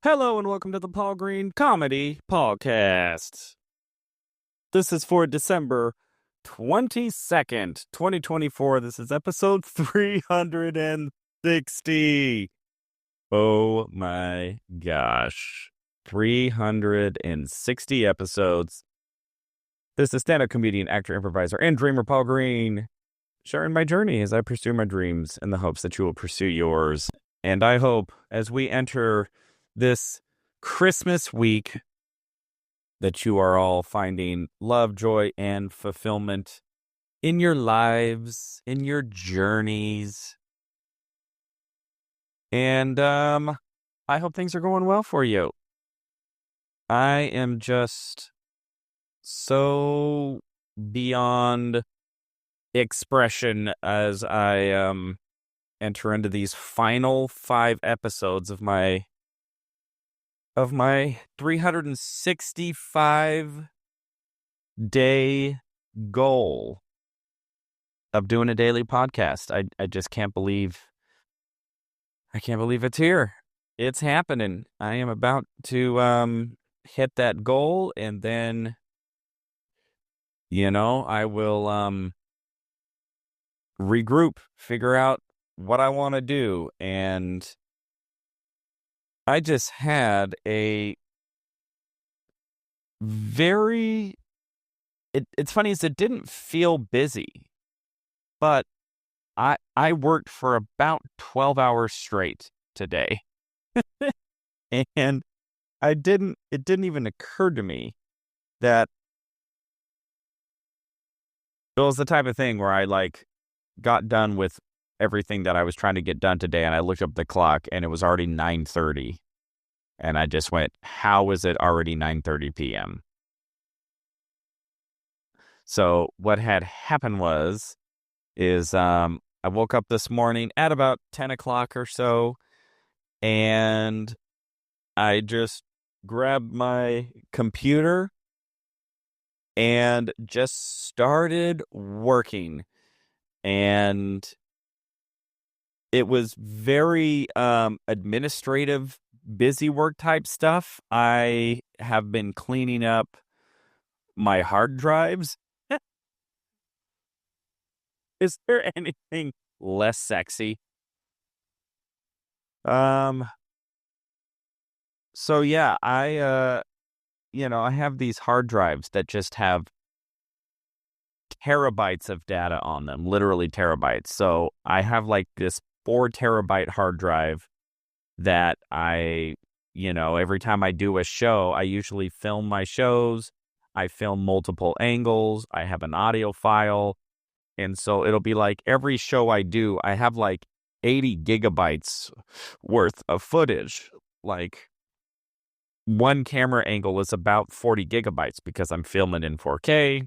Hello and welcome to the Paul Green Comedy PaulCast. This is for December 22nd, 2024. This is episode 360. Oh my gosh. 360 episodes. This is stand-up comedian, actor, improviser, and dreamer Paul Green, sharing my journey as I pursue my dreams in the hopes that you will pursue yours. And I hope as we enter this Christmas week that you are all finding love, joy, and fulfillment in your lives, in your journeys. And I hope things are going well for you. I am just so beyond expression as I enter into these final 5 episodes of my 365 day goal of doing a daily podcast. I just can't believe it's here. It's happening. I am about to hit that goal, and then I will regroup, figure out what I want to do. And I just had a very, it's funny, is it didn't feel busy, but I worked for about 12 hours straight today. And it didn't even occur to me that it was the type of thing where I got done with everything that I was trying to get done today, and I looked up the clock and it was already 9:30. And I just went, how is it already 9:30 p.m.? So what had happened is I woke up this morning at about 10 o'clock or so, and I just grabbed my computer and just started working. And it was very administrative, busy work type stuff. I have been cleaning up my hard drives. Is there anything less sexy? So yeah, I have these hard drives that just have terabytes of data on them, literally terabytes. So I have this 4 terabyte hard drive that every time I do a show, I usually film my shows. I film multiple angles. I have an audio file. And so it'll be every show I do, I have 80 gigabytes worth of footage. One camera angle is about 40 gigabytes because I'm filming in 4K.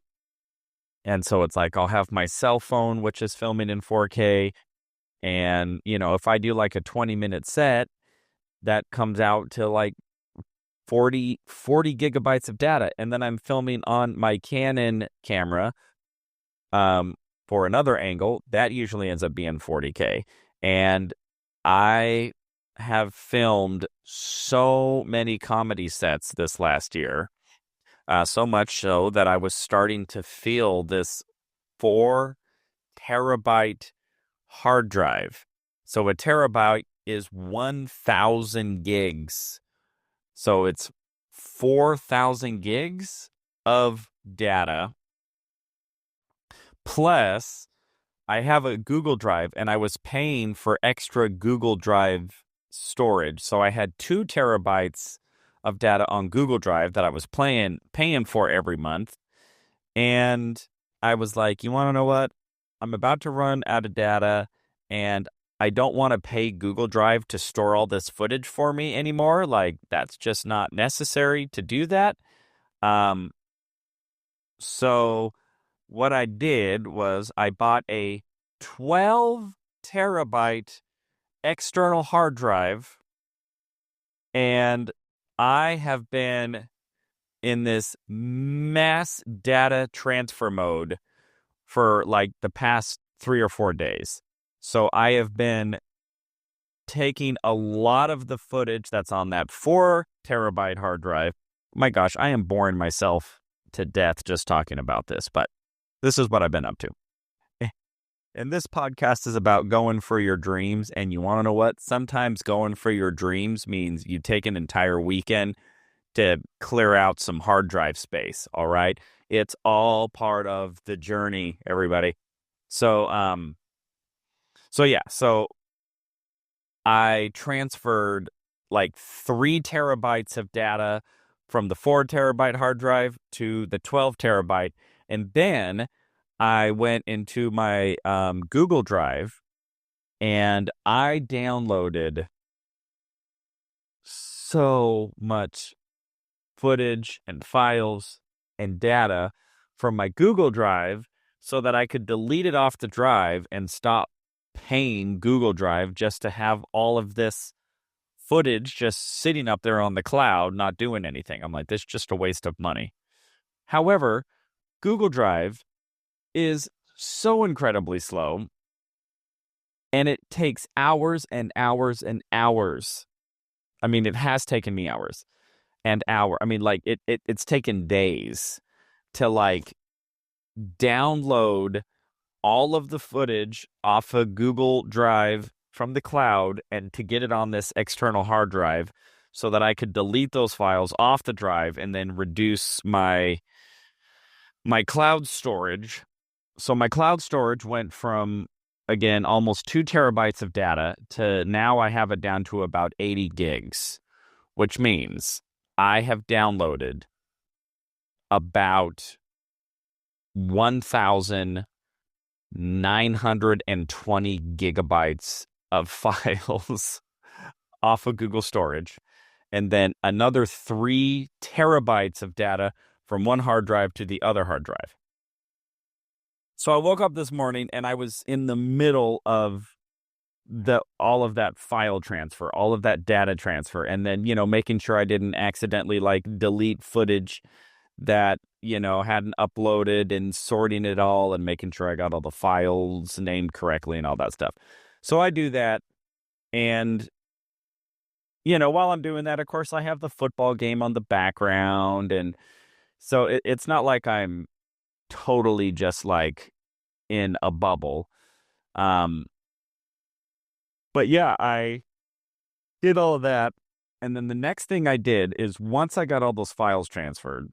And so it's I'll have my cell phone, which is filming in 4K. And, if I do a 20-minute set, that comes out to 40 gigabytes of data. And then I'm filming on my Canon camera for another angle. That usually ends up being 40K. And I have filmed so many comedy sets this last year. So much so that I was starting to feel this 4 terabyte hard drive. So a terabyte is 1,000 gigs. So it's 4,000 gigs of data. Plus, I have a Google Drive, and I was paying for extra Google Drive storage. So I had 2 terabytes of data on Google Drive that I was paying for every month. And I was like, you want to know what? I'm about to run out of data, and I don't want to pay Google Drive to store all this footage for me anymore. That's just not necessary to do that. So what I did was I bought a 12 terabyte external hard drive, and I have been in this mass data transfer mode for the past 3 or 4 days. So I have been taking a lot of the footage that's on that 4 terabyte hard drive. My gosh, I am boring myself to death just talking about this, but this is what I've been up to. And this podcast is about going for your dreams. And you want to know what? Sometimes going for your dreams means you take an entire weekend to clear out some hard drive space. All right. It's all part of the journey, everybody. So I transferred like 3 terabytes of data from the 4 terabyte hard drive to the 12 terabyte. And then I went into my Google Drive and I downloaded so much footage and files and data from my Google Drive so that I could delete it off the drive and stop paying Google Drive just to have all of this footage just sitting up there on the cloud, not doing anything. I'm like, this is just a waste of money. However, Google Drive is so incredibly slow, and it takes hours and hours and hours. I mean, it has taken me hours and hours. I mean, like it's taken days to like download all of the footage off a Google Drive from the cloud and to get it on this external hard drive so that I could delete those files off the drive and then reduce my cloud storage. So my cloud storage went from, again, almost 2 terabytes of data to now I have it down to about 80 gigs, which means I have downloaded about 1,920 gigabytes of files off of Google storage, and then another 3 terabytes of data from one hard drive to the other hard drive. So I woke up this morning and I was in the middle of all of that file transfer, all of that data transfer, and then, making sure I didn't accidentally like delete footage that, hadn't uploaded, and sorting it all and making sure I got all the files named correctly and all that stuff. So I do that. And, while I'm doing that, of course, I have the football game on the background. And so it's not like I'm totally just like in a bubble. But yeah, I did all of that. And then the next thing I did is once I got all those files transferred,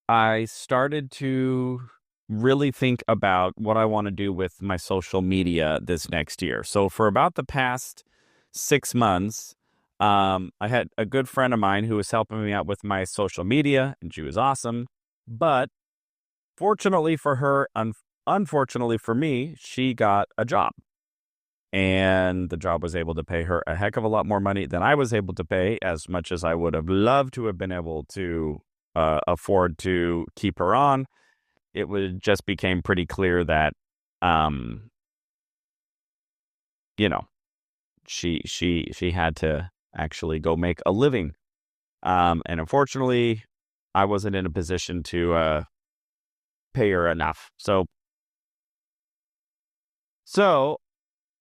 I started to really think about what I want to do with my social media this next year. So for about the past 6 months, I had a good friend of mine who was helping me out with my social media, and she was awesome. But fortunately for her, unfortunately for me, she got a job. And the job was able to pay her a heck of a lot more money than I was able to pay, as much as I would have loved to have been able to afford to keep her on. It just became pretty clear that, she had to actually go make a living. And unfortunately, I wasn't in a position to pay her enough. So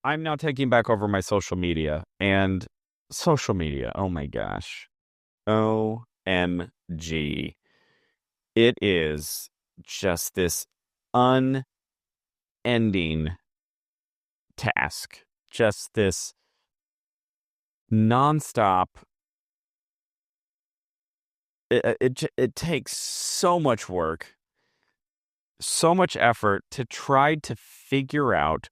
I'm now taking back over my social media, and social media, oh my gosh. OMG. It is just this unending task. Just this nonstop. It takes so much work, so much effort to try to figure out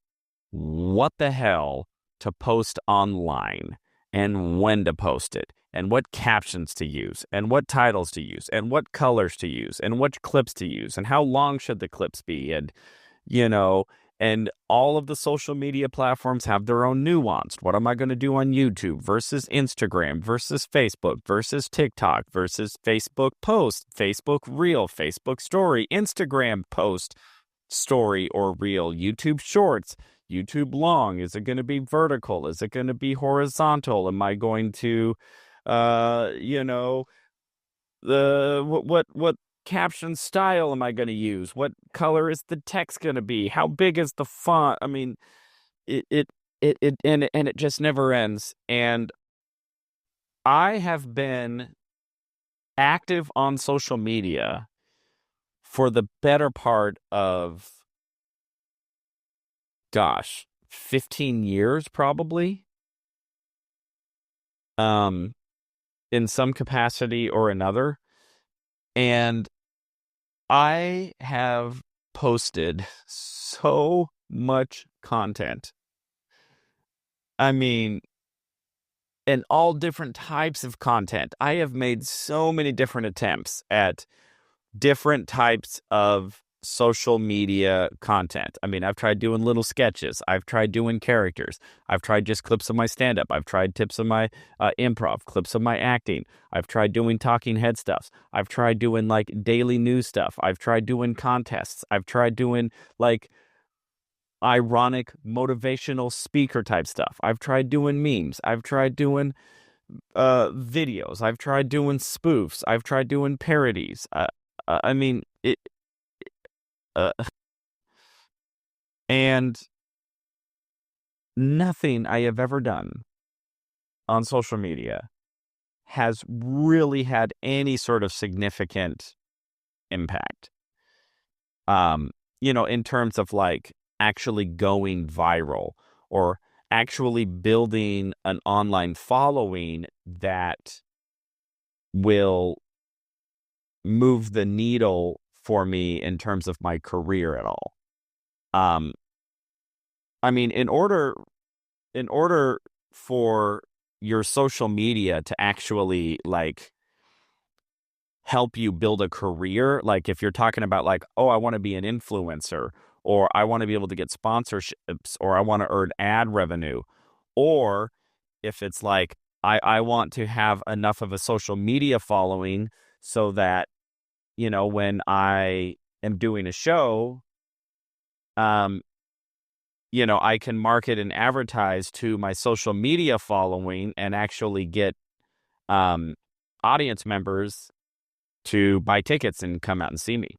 what the hell to post online and when to post it and what captions to use and what titles to use and what colors to use and what clips to use and how long should the clips be. And, and all of the social media platforms have their own nuance. What am I going to do on YouTube versus Instagram versus Facebook versus TikTok versus Facebook post, Facebook reel, Facebook story, Instagram post, story or reel, YouTube shorts, YouTube long. Is it going to be vertical? Is it going to be horizontal? Am I going to, what caption style am I going to use? What color is the text going to be? How big is the font? I mean, it just never ends. And I have been active on social media for the better part of, gosh, 15 years probably, um, in some capacity or another. And I have posted so much content. I mean, and all different types of content. I have made so many different attempts at different types of social media content. I mean, I've tried doing little sketches. I've tried doing characters. I've tried just clips of my stand-up. I've tried tips of my improv, clips of my acting. I've tried doing talking head stuff. I've tried doing like daily news stuff. I've tried doing contests. I've tried doing like ironic motivational speaker type stuff. I've tried doing memes. I've tried doing videos. I've tried doing spoofs. I've tried doing parodies. I mean, uh, and nothing I have ever done on social media has really had any sort of significant impact. In terms of like actually going viral or actually building an online following that will move the needle for me in terms of my career at all. I mean, in order for your social media to actually like help you build a career, like if you're talking about like, oh, I want to be an influencer, or I want to be able to get sponsorships, or I want to earn ad revenue, or if it's like I want to have enough of a social media following so that, when I am doing a show, I can market and advertise to my social media following and actually get audience members to buy tickets and come out and see me.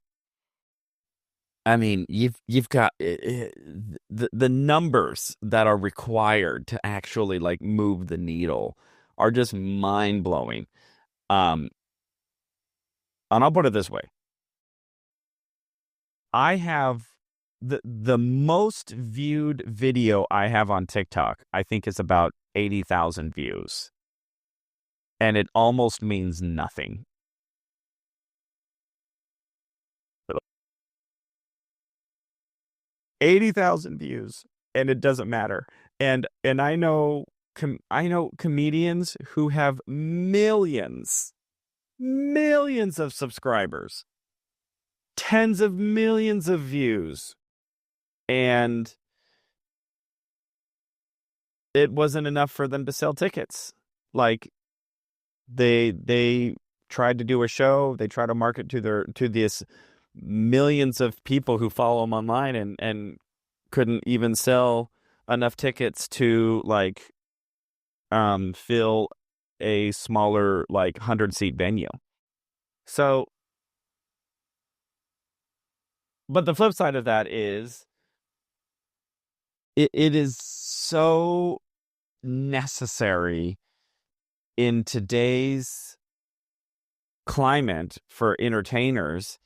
I mean, you've got the numbers that are required to actually like move the needle are just mind blowing. Um, and I'll put it this way: I have the most viewed video I have on TikTok, I think, is about 80,000 views, and it almost means nothing. 80,000 views, and it doesn't matter. And I know comedians who have millions of subscribers, tens of millions of views, and it wasn't enough for them to sell tickets. Like they tried to do a show, they try to market to this millions of people who follow them online, and couldn't even sell enough tickets to like fill a smaller like 100-seat venue. So, but the flip side of that is it is so necessary in today's climate for entertainers.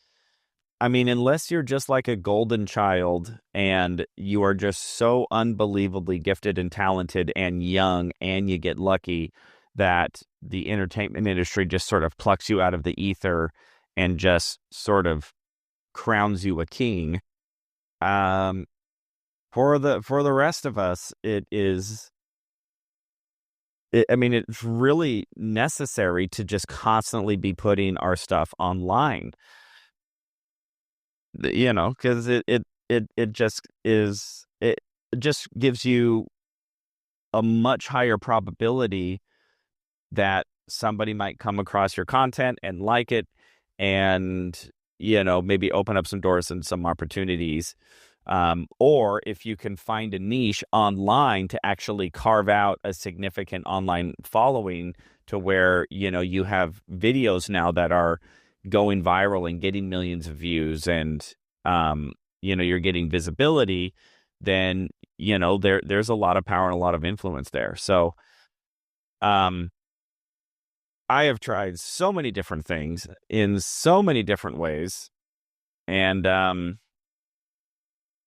I mean, unless you're just like a golden child and you are just so unbelievably gifted and talented and young, and you get lucky that the entertainment industry just sort of plucks you out of the ether and just sort of crowns you a king. Um, for the rest of us, I mean, it's really necessary to just constantly be putting our stuff online. Because it just is, it just gives you a much higher probability that somebody might come across your content and like it, and maybe open up some doors and some opportunities. Or if you can find a niche online to actually carve out a significant online following to where you have videos now that are going viral and getting millions of views, and you're getting visibility, then there's a lot of power and a lot of influence there. So, um, I have tried so many different things in so many different ways, and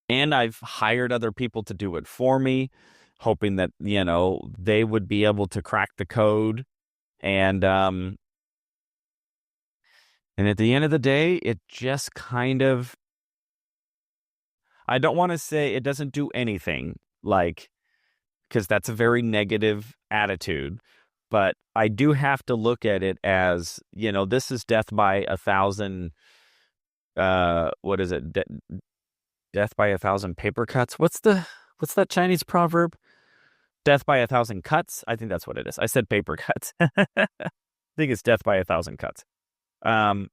I've hired other people to do it for me, hoping that, they would be able to crack the code. And at the end of the day, it just kind of, I don't want to say it doesn't do anything, like, because that's a very negative attitude. But I do have to look at it as, this is death by a thousand, what is it? Death by a thousand paper cuts. What's that Chinese proverb? Death by a thousand cuts. I think that's what it is. I said paper cuts. I think it's death by a thousand cuts. Um,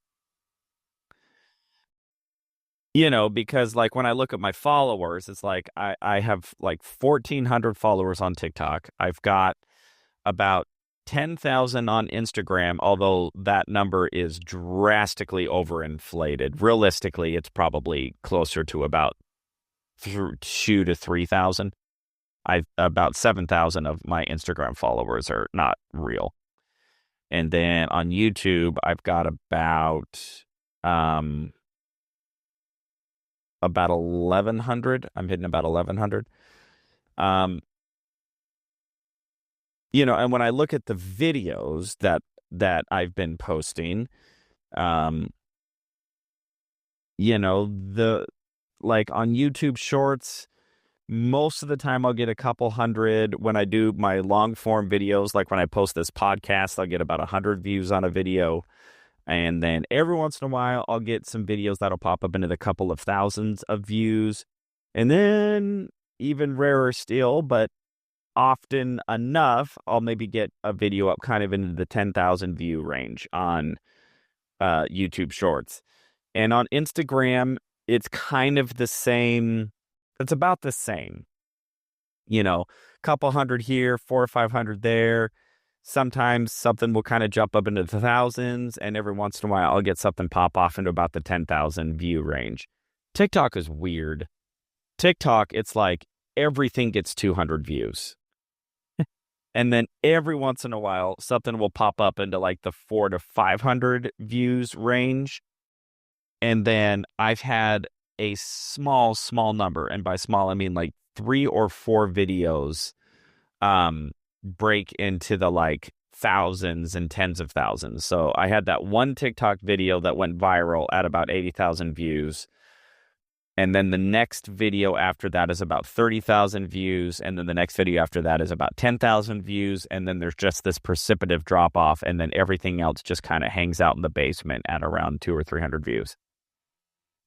because like when I look at my followers, it's like I have like 1,400 followers on TikTok. I've got about 10,000 on Instagram, although that number is drastically overinflated. Realistically, it's probably closer to about 2 to 3,000. I've about 7,000 of my Instagram followers are not real. And then on YouTube, I've got about 1,100. I'm hitting about 1,100. And when I look at the videos that I've been posting, the like on YouTube Shorts, most of the time I'll get a couple hundred. When I do my long form videos, like when I post this podcast, I'll get about 100 views on a video. And then every once in a while, I'll get some videos that'll pop up into the couple of thousands of views. And then even rarer still, but often enough, I'll maybe get a video up kind of into the 10,000 view range on YouTube Shorts. And on Instagram, it's kind of the same. It's about the same. Couple hundred here, 400 or 500 there. Sometimes something will kind of jump up into the thousands, and every once in a while I'll get something pop off into about the 10,000 view range. TikTok is weird. TikTok, it's like everything gets 200 views. And then every once in a while, something will pop up into like the 400 to 500 views range. And then I've had a small number, and by small, I mean like 3 or 4 videos break into the like thousands and tens of thousands. So I had that one TikTok video that went viral at about 80,000 views. And then the next video after that is about 30,000 views. And then the next video after that is about 10,000 views. And then there's just this precipitative drop off. And then everything else just kind of hangs out in the basement at around 200 or 300 views.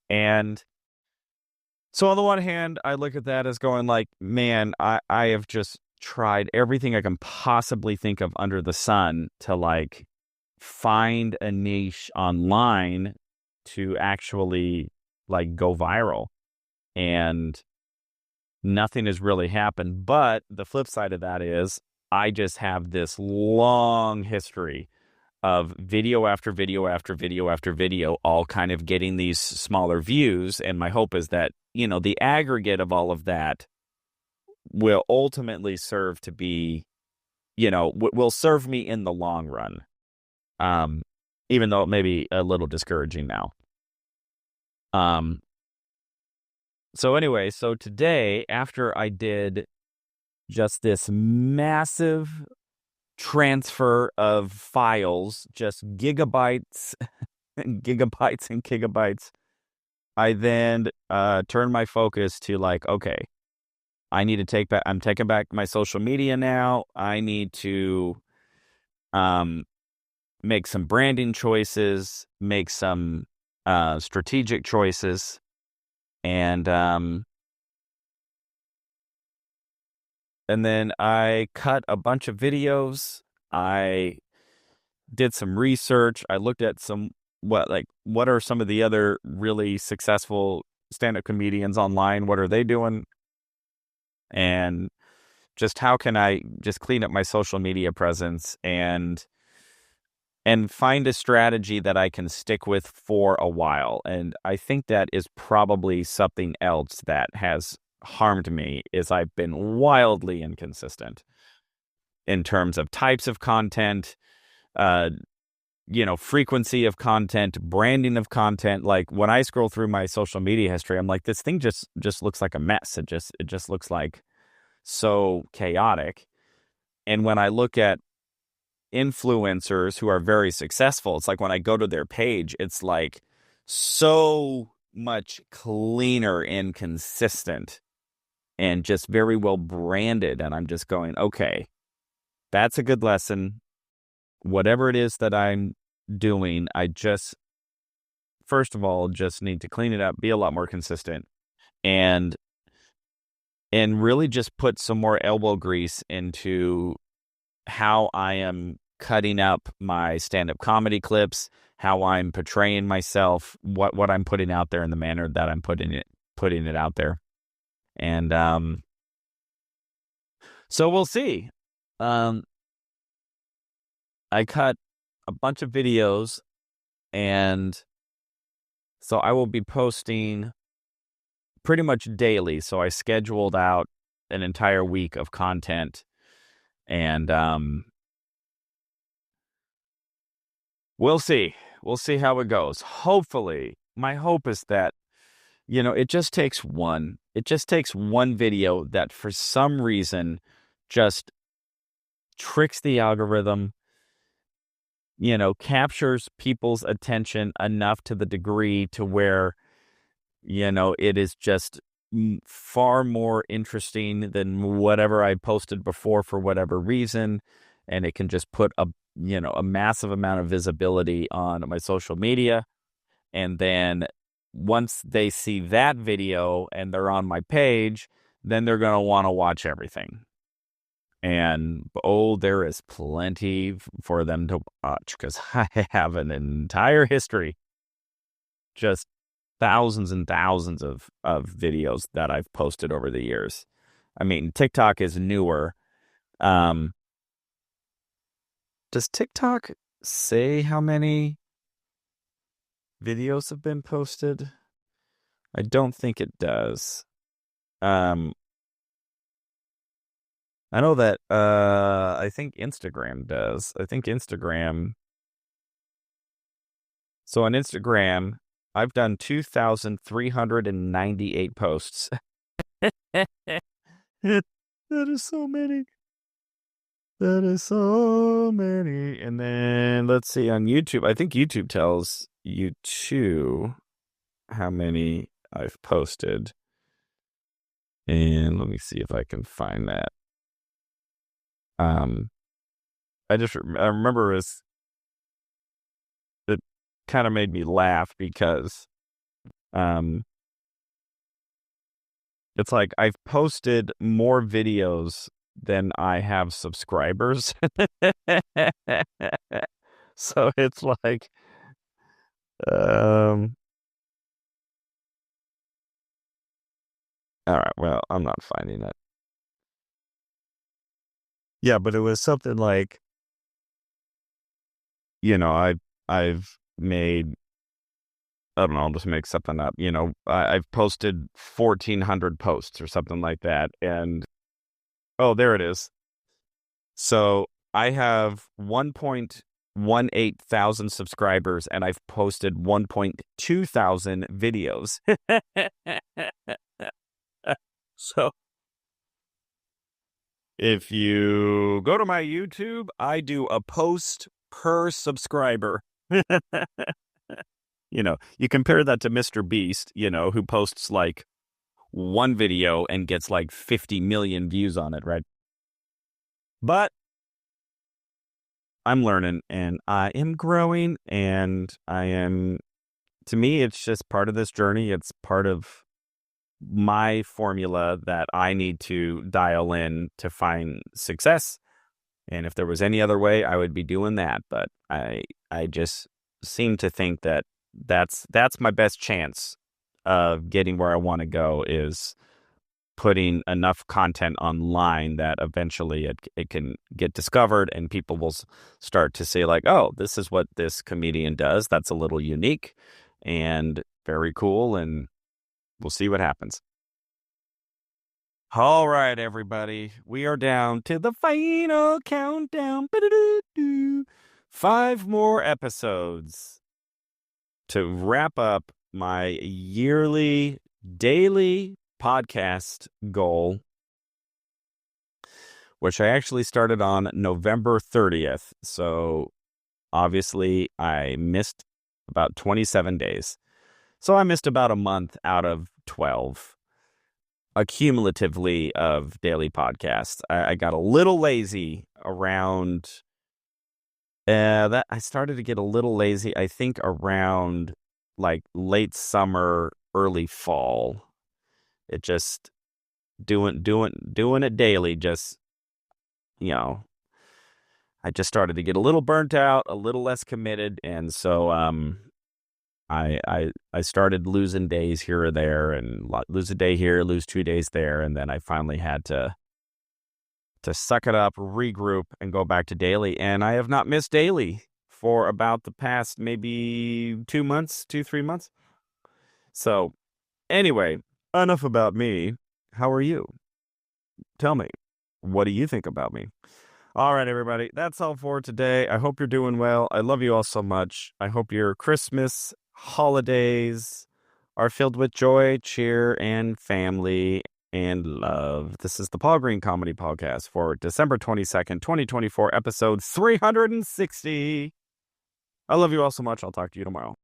And so on the one hand, I look at that as going like, man, I have just tried everything I can possibly think of under the sun to like find a niche online to actually like go viral, and nothing has really happened. But the flip side of that is I just have this long history of video after video after video after video, all kind of getting these smaller views. And my hope is that, the aggregate of all of that will ultimately serve to be, will serve me in the long run. Even though it may be a little discouraging now. So anyway, so today, after I did just this massive transfer of files, just gigabytes, gigabytes and gigabytes, I then turned my focus to like, okay, I need to I'm taking back my social media now. I need to make some branding choices, make some strategic choices, and then I cut a bunch of videos. I did some research. I looked at what are some of the other really successful stand-up comedians online? What are they doing? And just how can I just clean up my social media presence and find a strategy that I can stick with for a while. And I think that is probably something else that has harmed me is I've been wildly inconsistent in terms of types of content, uh, frequency of content, branding of content. Like when I scroll through my social media history, I'm like, this thing just looks like a mess. It just looks like so chaotic. And when I look at influencers who are very successful, it's like when I go to their page, it's like so much cleaner and consistent and just very well branded. And I'm just going, okay, that's a good lesson. Whatever it is that I'm doing, I just, first of all, just need to clean it up, be a lot more consistent, and really just put some more elbow grease into how I am cutting up my stand-up comedy clips, how I'm portraying myself, what I'm putting out there in the manner that I'm putting it out there. And so we'll see. I cut a bunch of videos, and so I will be posting pretty much daily. So I scheduled out an entire week of content, and we'll see. We'll see how it goes. Hopefully, my hope is that, it just takes one. It just takes one video that for some reason just tricks the algorithm, captures people's attention enough to the degree to where, it is just far more interesting than whatever I posted before for whatever reason. And it can just put a massive amount of visibility on my social media. And then once they see that video and they're on my page, then they're going to want to watch everything. And, there is plenty for them to watch because I have an entire history, just thousands and thousands of videos that I've posted over the years. I mean, TikTok is newer. Does TikTok say how many videos have been posted? I don't think it does. I know that I think Instagram does. I think Instagram. So on Instagram, I've done 2,398 posts. That is so many. That is so many. And then let's see on YouTube. I think YouTube tells you too how many I've posted. And let me see if I can find that. I remember it kind of made me laugh because it's like I've posted more videos than I have subscribers. So it's like all right, well, I'm not finding it. Yeah, but it was something like, I've made, I don't know, I'll just make something up. I've posted 1,400 posts or something like that. And, oh, there it is. So I have 1.18 thousand subscribers, and I've posted 1.2 thousand videos. So if you go to my YouTube, I do a post per subscriber. You compare that to Mr. Beast, who posts like one video and gets like 50 million views on it, right? But I'm learning and I am growing, and to me, it's just part of this journey. It's part of my formula that I need to dial in to find success. And if there was any other way, I would be doing that. But I just seem to think that that's my best chance of getting where I want to go, is putting enough content online that eventually it can get discovered and people will start to say like, oh, this is what this comedian does. That's a little unique and very cool. And we'll see what happens. All right, everybody. We are down to the final countdown. Ba-da-doo-doo. 5 more episodes to wrap up my yearly daily podcast goal, which I actually started on November 30th. So obviously I missed about 27 days. So I missed about a month out of 12. Accumulatively of daily podcasts. I got a little lazy around that. I started to get a little lazy, I think, around like late summer, early fall. It just doing it daily. Just, you know, I just started to get a little burnt out, a little less committed, and so I started losing days here or there, and lose a day here, lose 2 days there, and then I finally had to suck it up, regroup, and go back to daily. And I have not missed daily for about the past maybe 2 months, 3 months. So anyway, enough about me. How are you? Tell me, what do you think about me? All right, everybody, that's all for today. I hope you're doing well. I love you all so much. I hope your Christmas holidays are filled with joy, cheer, and family and love. This is the Paul Green Comedy Podcast for December 22nd, 2024, episode 360. I love you all so much. I'll talk to you tomorrow.